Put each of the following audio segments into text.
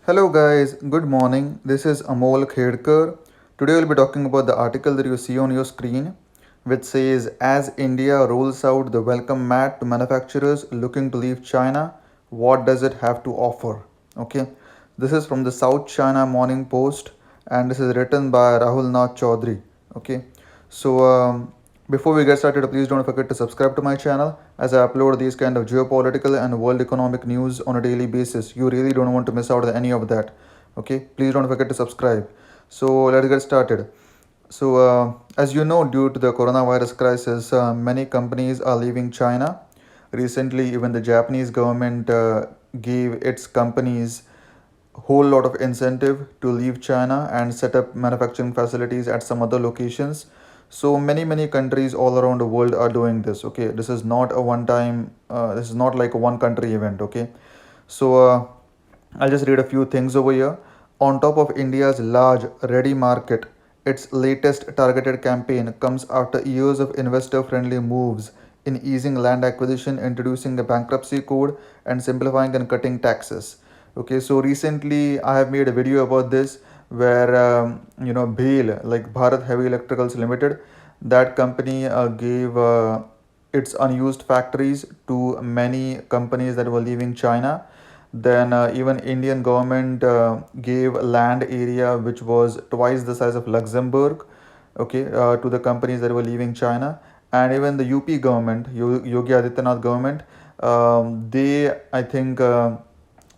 Hello guys, good morning. This is Amol Khedkar. Today we'll be talking about the article that you see on your screen, which says as India rolls out the welcome mat to manufacturers looking to leave China, what does it have to offer? Okay, this is from the South China Morning Post and this is written by Rahul Nath Chaudhary. Okay, so before we get started, please don't forget to subscribe to my channel as I upload these kind of geopolitical and world economic news on a daily basis. You really don't want to miss out on any of that. Okay, please don't forget to subscribe. So let's get started. So, as you know, due to the coronavirus crisis, many companies are leaving China. Recently, even the Japanese government gave its companies whole lot of incentive to leave China and set up manufacturing facilities at some other locations. So many countries all around the world are doing this. Okay, this is not a one time. This is not like a one country event. Okay, so I'll just read a few things over here. On top of India's large ready market, its latest targeted campaign comes after years of investor friendly moves in easing land acquisition, introducing a bankruptcy code, and simplifying and cutting taxes. Okay, so recently I have made a video about this where BHEL, like Bharat Heavy Electricals Limited, that company gave its unused factories to many companies that were leaving China. Then even Indian government gave land area which was twice the size of Luxembourg, okay, to the companies that were leaving China. And even the UP government, Yogi Adityanath government, they I think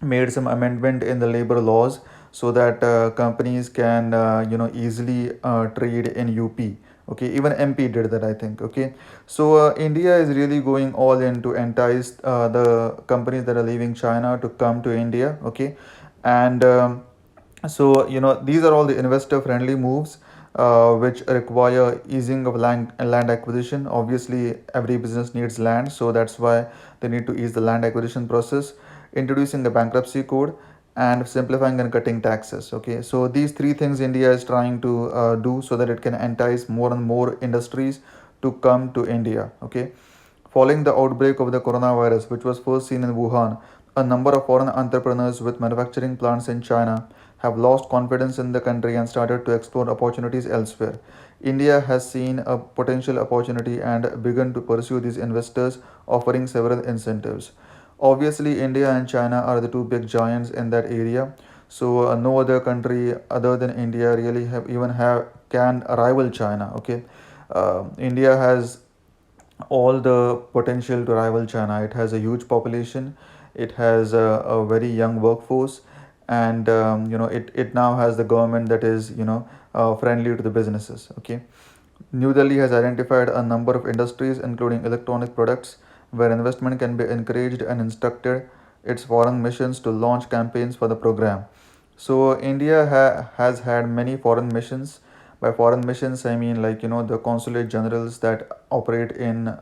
made some amendment in the labor laws so that companies can easily trade in UP. Okay, even MP did that, I think. Okay, so India is really going all in to entice the companies that are leaving China to come to India. Okay, and these are all the investor friendly moves which require easing of land acquisition. Obviously every business needs land, so that's why they need to ease the land acquisition process, introducing a bankruptcy code, and simplifying and cutting taxes. Okay, so these three things India is trying to do so that it can entice more and more industries to come to India. Okay, following the outbreak of the coronavirus, which was first seen in Wuhan, a number of foreign entrepreneurs with manufacturing plants in China have lost confidence in the country and started to explore opportunities elsewhere. India has seen a potential opportunity and begun to pursue these investors, offering several incentives. Obviously, India and China are the two big giants in that area. So no other country other than India really have can rival China. Okay, India has all the potential to rival China. It has a huge population, it has a very young workforce, and it now has the government that is friendly to the businesses. Okay, New Delhi has identified a number of industries, including electronic products, where investment can be encouraged and instructed its foreign missions to launch campaigns for the program. So India has had many foreign missions. By foreign missions, I mean like the consulate generals that operate in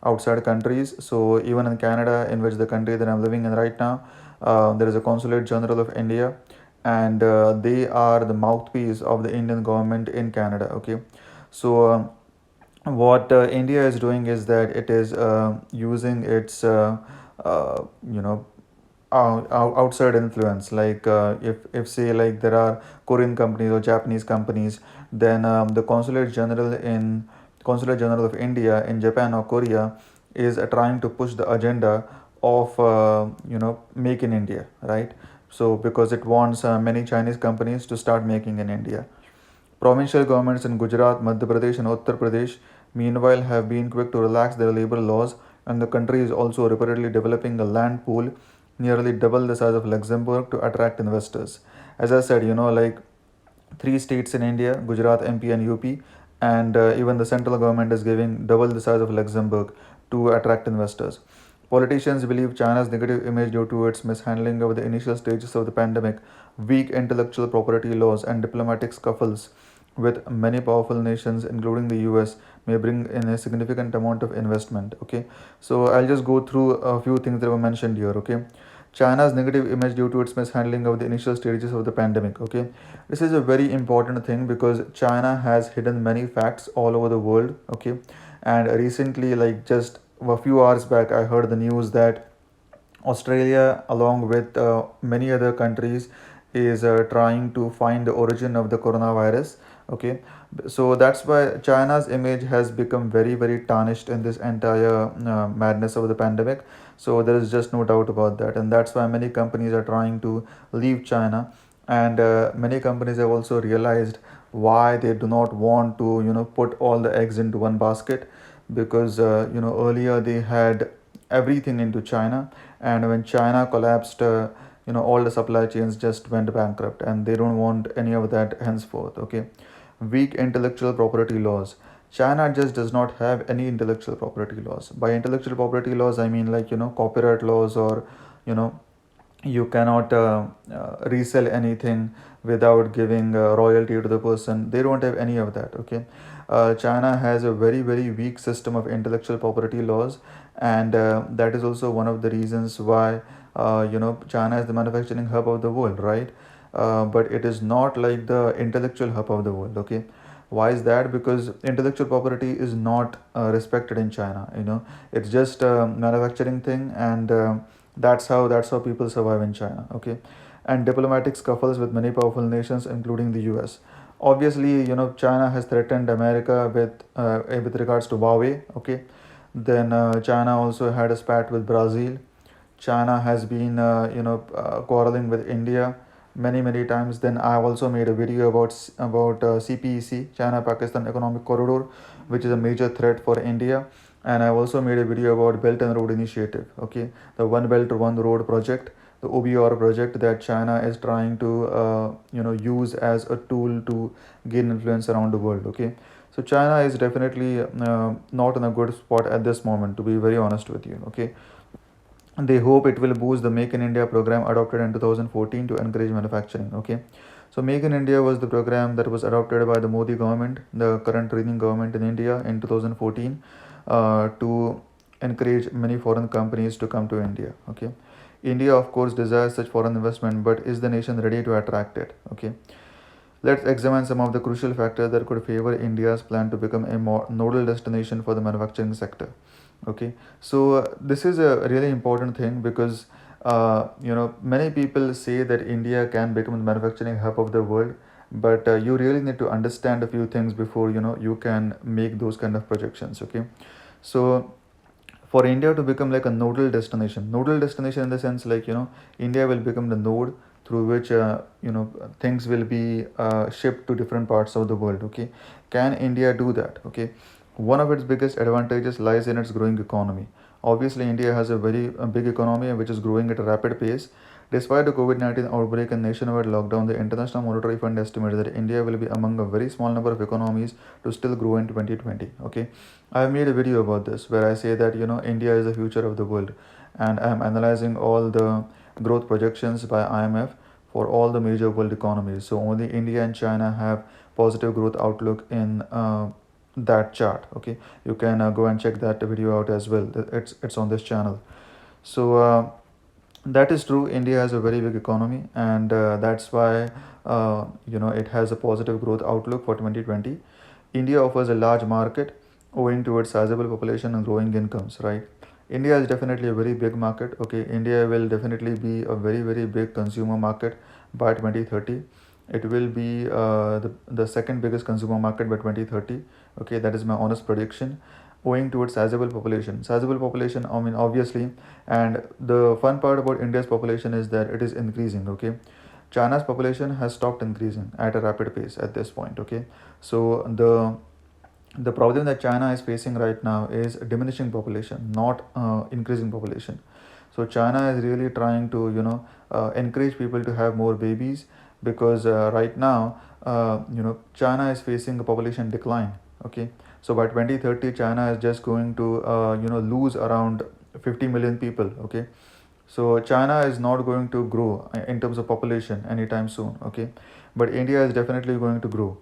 outside countries. So even in Canada, in which the country that I'm living in right now, there is a consulate general of India, and they are the mouthpiece of the Indian government in Canada. Okay, so what India is doing is that it is using its uh, you know outside influence, like if say like there are Korean companies or Japanese companies, then the consulate general of India in Japan or Korea is trying to push the agenda of make in India, right? So because it wants many Chinese companies to start making in India. Provincial governments in Gujarat, Madhya Pradesh, and Uttar Pradesh, meanwhile, have been quick to relax their labor laws, and the country is also reportedly developing a land pool nearly double the size of Luxembourg to attract investors. As I said, like three states in India, Gujarat, MP, and UP, and even the central government is giving double the size of Luxembourg to attract investors. Politicians believe China's negative image due to its mishandling of the initial stages of the pandemic, weak intellectual property laws, and diplomatic scuffles with many powerful nations, including the US, may bring in a significant amount of investment. Okay, so I'll just go through a few things that were mentioned here. Okay, China's negative image due to its mishandling of the initial stages of the pandemic. Okay, this is a very important thing because China has hidden many facts all over the world. Okay, and recently, like just a few hours back, I heard the news that Australia, along with many other countries, is trying to find the origin of the coronavirus. Okay, so that's why China's image has become very, very tarnished in this entire madness of the pandemic. So there is just no doubt about that, and that's why many companies are trying to leave China, and many companies have also realized why they do not want to, put all the eggs into one basket, because earlier they had everything into China, and when China collapsed, all the supply chains just went bankrupt, and they don't want any of that henceforth. Okay, weak intellectual property laws. China just does not have any intellectual property laws. By intellectual property laws, I mean, like, copyright laws, or you know you cannot resell anything without giving royalty to the person. They don't have any of that. Okay, China has a very, very weak system of intellectual property laws, and that is also one of the reasons why China is the manufacturing hub of the world, right? But it is not like the intellectual hub of the world. Okay, why is that? Because intellectual property is not respected in China. It's just a manufacturing thing, and that's how people survive in China. Okay, and diplomatic scuffles with many powerful nations, including the U.S. Obviously, China has threatened America with regards to Huawei. Okay, then China also had a spat with Brazil. China has been, quarreling with India many times. Then I have also made a video about CPEC, China Pakistan Economic Corridor, which is a major threat for India. And I've also made a video about Belt and Road Initiative. Okay, the One Belt One Road project, the OBR project that China is trying to use as a tool to gain influence around the world. Okay, so China is definitely not in a good spot at this moment, to be very honest with you. Okay, they hope it will boost the Make in India program adopted in 2014 to encourage manufacturing. Okay, so Make in India was the program that was adopted by the Modi government, the current reigning government in India, in 2014, to encourage many foreign companies to come to India. Okay, India of course desires such foreign investment, but is the nation ready to attract it? Okay, let's examine some of the crucial factors that could favor India's plan to become a more nodal destination for the manufacturing sector. Okay, so this is a really important thing, because many people say that India can become the manufacturing hub of the world, but you really need to understand a few things before you can make those kind of projections. Okay, so for India to become like a nodal destination in the sense, like, India will become the node through which things will be shipped to different parts of the world. Okay, can India do that? Okay, one of its biggest advantages lies in its growing economy. Obviously, India has a big economy which is growing at a rapid pace. Despite the COVID 19 outbreak and nationwide lockdown, the International Monetary Fund estimates that India will be among a very small number of economies to still grow in 2020. Okay, I have made a video about this where I say that India is the future of the world, and I am analyzing all the growth projections by IMF for all the major world economies. So only India and China have positive growth outlook in that chart. Okay, you can go and check that video out as well. It's on this channel. So that is true. India has a very big economy, and that's why it has a positive growth outlook for 2020. India offers a large market owing to its sizable population and growing incomes, right? India is definitely a very big market. Okay, India will definitely be a very, very big consumer market by 2030. It will be the second biggest consumer market by 2030. Okay, that is my honest prediction, owing to its sizable population. Sizable population, I mean, obviously, and the fun part about India's population is that it is increasing. Okay, China's population has stopped increasing at a rapid pace at this point. Okay, so the problem that China is facing right now is diminishing population, not increasing population. So China is really trying to encourage people to have more babies, because right now China is facing a population decline. Okay, so by 2030 China is just going to lose around 50 million people. Okay, so China is not going to grow in terms of population anytime soon. Okay, but India is definitely going to grow,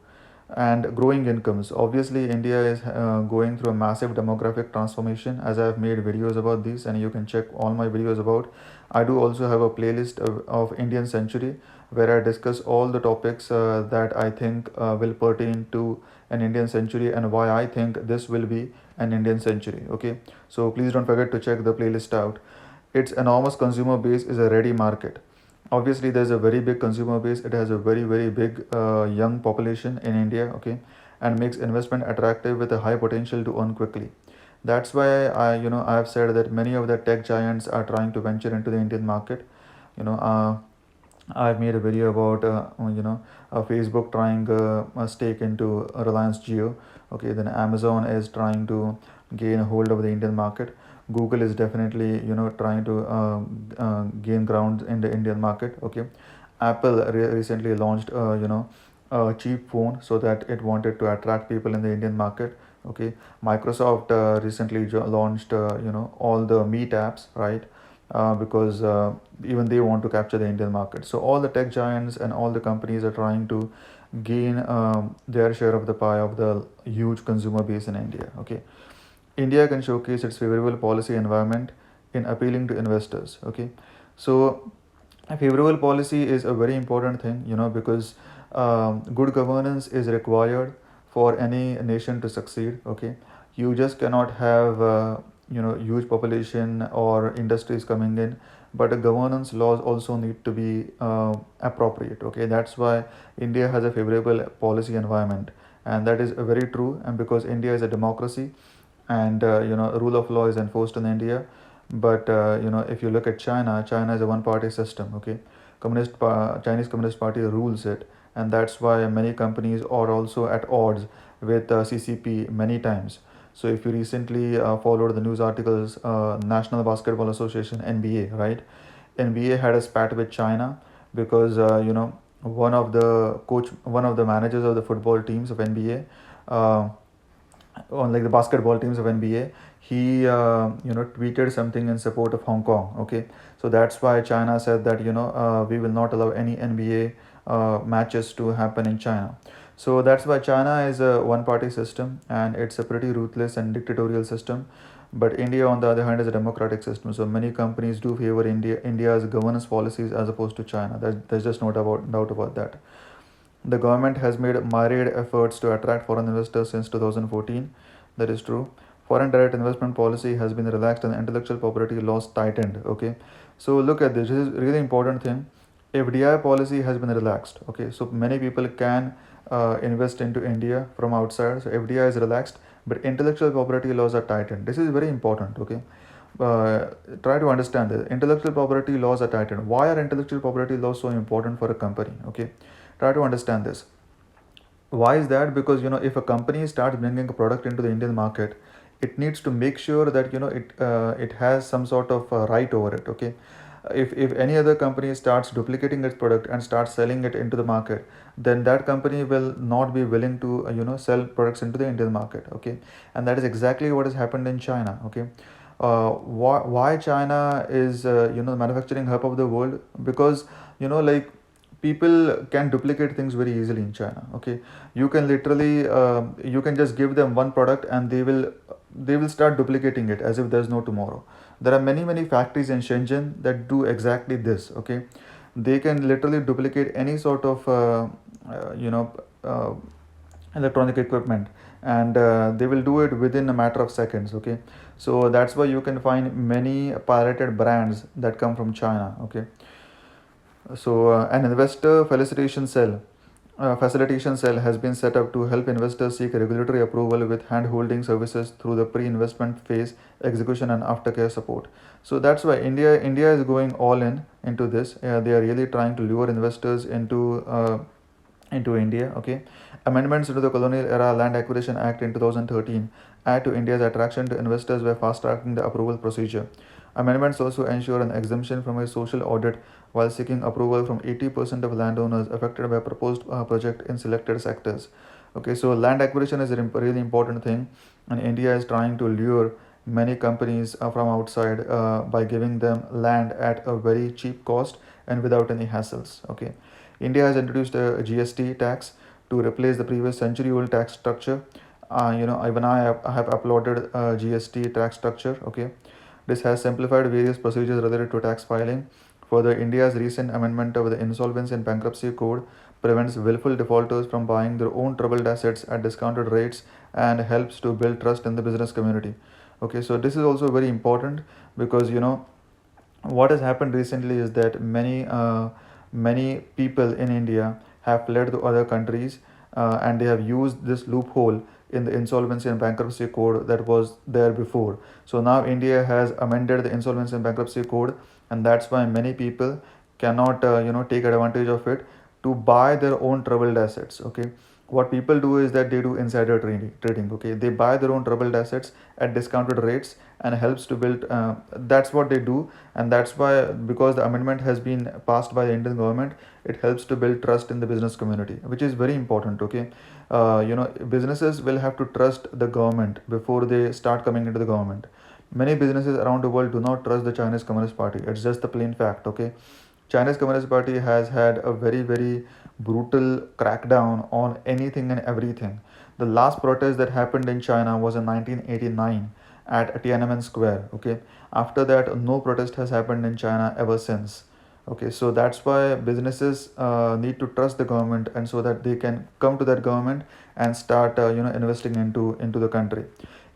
and growing incomes. Obviously, India is going through a massive demographic transformation, as I have made videos about this, and you can check all my videos about. I do also have a playlist of Indian Century, where I discuss all the topics that I think will pertain to an Indian century, and why I think this will be an Indian century. Okay, so please don't forget to check the playlist out. its enormous consumer base is a ready market. Obviously, there's a very big consumer base. It has a very big young population in India, okay, and makes investment attractive with a high potential to earn quickly. That's why I have said that many of the tech giants are trying to venture into the Indian market. You know, I've made a video about Facebook trying a stake into Reliance Jio. Okay, then Amazon is trying to gain a hold of the Indian market. Google is definitely trying to gain ground in the Indian market. Okay, Apple recently launched a cheap phone so that it wanted to attract people in the Indian market. Okay, Microsoft recently launched all the Meet apps, right? Because even they want to capture the Indian market. So all the tech giants and all the companies are trying to gain their share of the pie of the huge consumer base in India. Okay, India can showcase its favorable policy environment in appealing to investors. Okay, so a favorable policy is a very important thing, because good governance is required for any nation to succeed. Okay, you just cannot have huge population or industries coming in, but the governance laws also need to be appropriate. Okay, that's why India has a favorable policy environment, and that is very true. And because India is a democracy, and rule of law is enforced in India. But if you look at China is a one party system. Okay, Chinese Communist Party rules it, and that's why many companies are also at odds with CCP many times. So if you recently followed the news articles, National Basketball Association, NBA, right? NBA had a spat with China because one of the managers of the football teams of NBA, on like the basketball teams of NBA, he tweeted something in support of Hong Kong. Okay, so that's why China said that we will not allow any NBA matches to happen in China. So that's why China is a one party system, and it's a pretty ruthless and dictatorial system. But India, on the other hand, is a democratic system. So many companies do favor India's governance policies as opposed to China. There's just no doubt about that. The government has made myriad efforts to attract foreign investors since 2014. That is true. Foreign direct investment policy has been relaxed and intellectual property laws tightened. Okay, so look at this. This is really important thing. FDI policy has been relaxed. Okay, so many people can invest into India from outside. So FDI is relaxed, but intellectual property laws are tightened. This is very important. Okay, try to understand this. Intellectual property laws are tightened. Why are intellectual property laws so important for a company? Okay, try to understand this. Why is that? Because if a company starts bringing a product into the Indian market, it needs to make sure that it has some sort of right over it. Okay, if any other company starts duplicating its product and starts selling it into the market, then that company will not be willing to sell products into the Indian market. Okay, and that is exactly what has happened in China. Okay, why China is manufacturing hub of the world? Because like people can duplicate things very easily in China. Okay, you can literally you can just give them one product and they will start duplicating it as if there's no tomorrow. There are many factories in Shenzhen that do exactly this. Okay, they can literally duplicate any sort of uh, you know uh, electronic equipment, and they will do it within a matter of seconds. Okay, so that's why you can find many pirated brands that come from China. Okay, so an investor facilitation cell has been set up to help investors seek regulatory approval with hand-holding services through the pre-investment phase, execution, and aftercare support. So that's why India is going all in into this. They are really trying to lure investors into India. Okay, amendments to the Colonial Era Land Acquisition Act in 2013 add to India's attraction to investors by fast-tracking the approval procedure. Amendments also ensure an exemption from a social audit while seeking approval from 80% of landowners affected by a proposed project in selected sectors. Okay, so land acquisition is a really important thing, and India is trying to lure many companies from outside by giving them land at a very cheap cost and without any hassles. Okay, India has introduced a GST tax to replace the previous century-old tax structure. Even I have uploaded a GST tax structure. Okay, this has simplified various procedures related to tax filing. Further, India's recent amendment of the Insolvency and Bankruptcy Code prevents willful defaulters from buying their own troubled assets at discounted rates and helps to build trust in the business community. Okay, so this is also very important because what has happened recently is that many people in India have fled to other countries, and they have used this loophole in the insolvency and bankruptcy code that was there before. So now India has amended the insolvency and bankruptcy code, and that's why many people cannot take advantage of it to buy their own troubled assets. Okay, what people do is that they do insider trading. Okay, they buy their own troubled assets at discounted rates and helps to build. That's what they do, and that's why, because the amendment has been passed by the Indian government, it helps to build trust in the business community, which is very important. Okay, businesses will have to trust the government before they start coming into the government. Many businesses around the world do not trust the Chinese Communist Party. It's just the plain fact. Okay, Chinese Communist Party has had a very brutal crackdown on anything and everything. The last protest that happened in China was in 1989 at Tiananmen Square. Okay, after that, no protest has happened in China ever since. Okay, so that's why businesses need to trust the government, and so that they can come to that government and start investing into the country.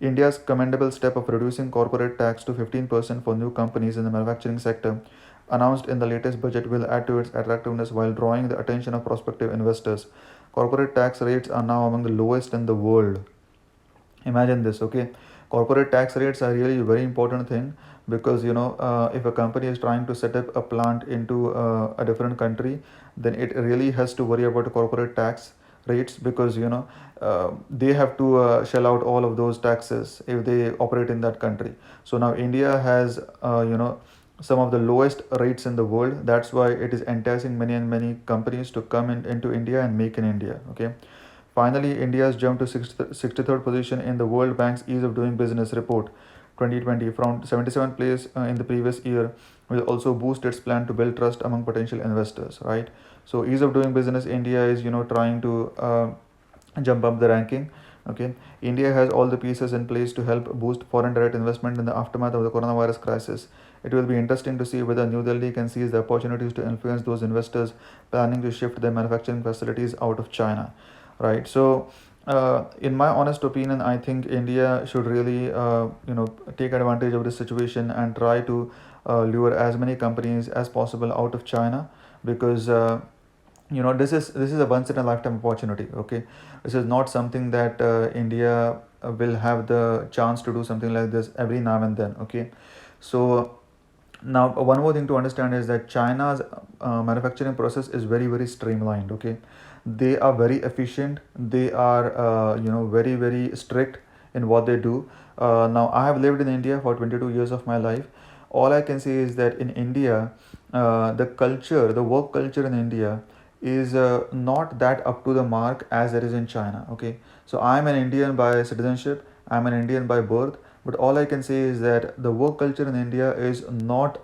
India's commendable step of reducing corporate tax to 15% for new companies in the manufacturing sector, announced in the latest budget, will add to its attractiveness while drawing the attention of prospective investors. Corporate tax rates are now among the lowest in the world. Imagine this. Okay, corporate tax rates are really a very important thing, because if a company is trying to set up a plant into a different country, then it really has to worry about the corporate tax rates, because they have to shell out all of those taxes if they operate in that country. So now India has some of the lowest rates in the world. That's why it is enticing many and many companies to come into India and make in India. Okay, finally, India has jumped to 63rd position in the World Bank's Ease of Doing Business report 2020 from 77th place in the previous year, will also boost its plan to build trust among potential investors, right? So ease of doing business, India is trying to jump up the ranking. Okay, India has all the pieces in place to help boost foreign direct investment in the aftermath of the coronavirus crisis. It will be interesting to see whether New Delhi can seize the opportunities to influence those investors planning to shift their manufacturing facilities out of China, right? So in my honest opinion, I think India should really take advantage of this situation and try to lure as many companies as possible out of China, because this is a once in a lifetime opportunity. Okay, this is not something that India will have the chance to do something like this every now and then. Okay, so now one more thing to understand is that China's manufacturing process is very streamlined. Okay, they are very efficient, they are very strict in what they do. Now I have lived in India for 22 years of my life. All I can say is that in India, the work culture in India is not that up to the mark as it is in China. Okay, so I'm an Indian by citizenship, I'm an Indian by birth, but all I can say is that the work culture in India is not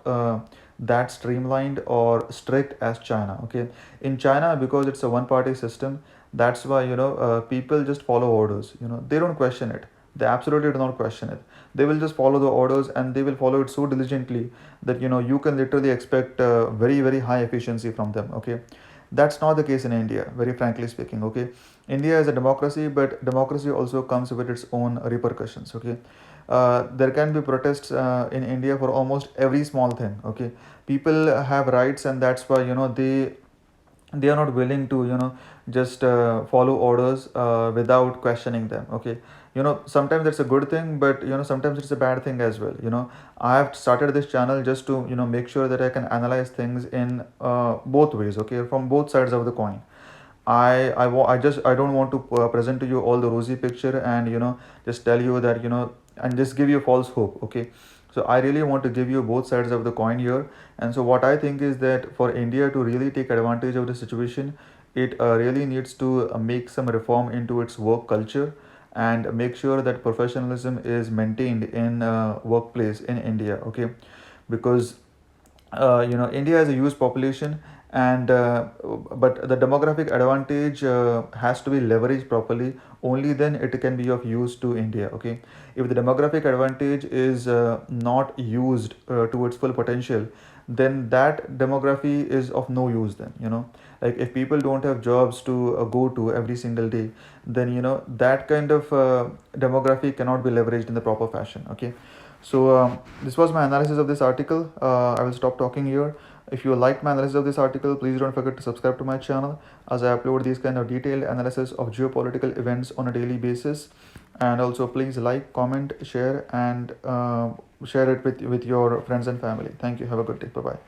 that streamlined or strict as China. Okay, in China, because it's a one party system, that's why people just follow orders. They don't question it. They absolutely do not question it. They will just follow the orders, and they will follow it so diligently that you can literally expect very high efficiency from them. Okay, that's not the case in India, very frankly speaking. Okay, India is a democracy, but democracy also comes with its own repercussions. Okay, there can be protests in India for almost every small thing. Okay, people have rights, and that's why they are not willing to just follow orders without questioning them. Okay, sometimes that's a good thing, but sometimes it's a bad thing as well. I have started this channel just to make sure that I can analyze things in both ways. Okay, from both sides of the coin. I don't want to present to you all the rosy picture, and just tell you that and just give you false hope. Okay, so I really want to give you both sides of the coin here. And so what I think is that for India to really take advantage of the situation, it really needs to make some reform into its work culture, and make sure that professionalism is maintained in workplace in India. Okay, because India has a huge population, and but the demographic advantage has to be leveraged properly. Only then it can be of use to India. Okay, if the demographic advantage is not used to its full potential, then that demography is of no use. Then like if people don't have jobs to go to every single day, then that kind of demography cannot be leveraged in the proper fashion. Okay, So this was my analysis of this article. I will stop talking here. If you liked my analysis of this article, please don't forget to subscribe to my channel, as I upload these kind of detailed analysis of geopolitical events on a daily basis. And also please like, comment, share, and share it with your friends and family. Thank you. Have a good day. Bye bye.